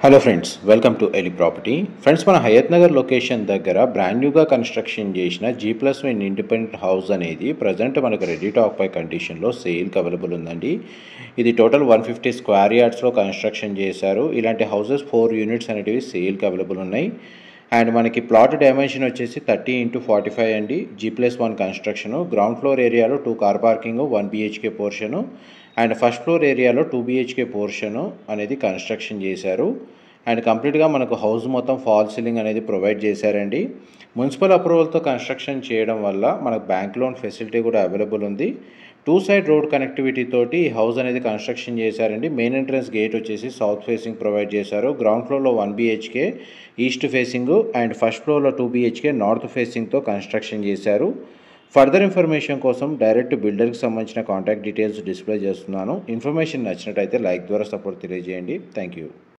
Hello friends, welcome to Eli property. Friends, మన Hayathnagar location దగ్గర brand న్యూగా construction చేసిన G+1 ఇండిపెండెంట్ హౌస్ అనేది ప్రజెంట్ మనకు రెడీ టు ఆక్యుపై కండిషన్లో సేల్కి అవైలబుల్ ఉందండి. ఇది టోటల్ 150 స్క్వేర్ యార్డ్స్లో కన్స్ట్రక్షన్ చేశారు. ఇలాంటి హౌసెస్ 4 యూనిట్స్ అనేటివి సేల్కి అవైలబుల్ ఉన్నాయి. అండ్ మనకి ప్లాట్ డైమెన్షన్ వచ్చేసి 30x45 అండి. G+1 construction. గ్రౌండ్ ఫ్లోర్ ఏరియాలో 2 car parking, 1 BHK portion and first floor ఏరియాలో 2 BHK పోర్షను అనేది కన్స్ట్రక్షన్ చేశారు. అండ్ కంప్లీట్గా మనకు హౌస్ మొత్తం ఫాల్ సీలింగ్ అనేది ప్రొవైడ్ చేశారండి. మున్సిపల్ అప్రూవల్తో కన్స్ట్రక్షన్ చేయడం వల్ల మనకు బ్యాంక్ లోన్ ఫెసిలిటీ కూడా అవైలబుల్ ఉంది. 2 సైడ్ రోడ్ కనెక్టివిటీ తోటి ఈ హౌస్ అనేది కన్స్ట్రక్షన్ చేశారండి. మెయిన్ ఎంట్రన్స్ గేట్ వచ్చేసి సౌత్ ఫేసింగ్ ప్రొవైడ్ చేశారు. గ్రౌండ్ ఫ్లోర్లో 1 BHK east facing and first ఫ్లోర్లో 2 BHK నార్త్ ఫేసింగ్తో కన్స్ట్రక్షన్ చేశారు. ఫర్దర్ ఇన్ఫర్మేషన్ కోసం డైరెక్ట్ బిల్డర్కి సంబంధించిన కాంటాక్ట్ డీటెయిల్స్ డిస్ప్లే చేస్తున్నాను. ఇన్ఫర్మేషన్ నచ్చినట్టయితే లైక్ ద్వారా సపోర్ట్ తెలియజేయండి. Thank you.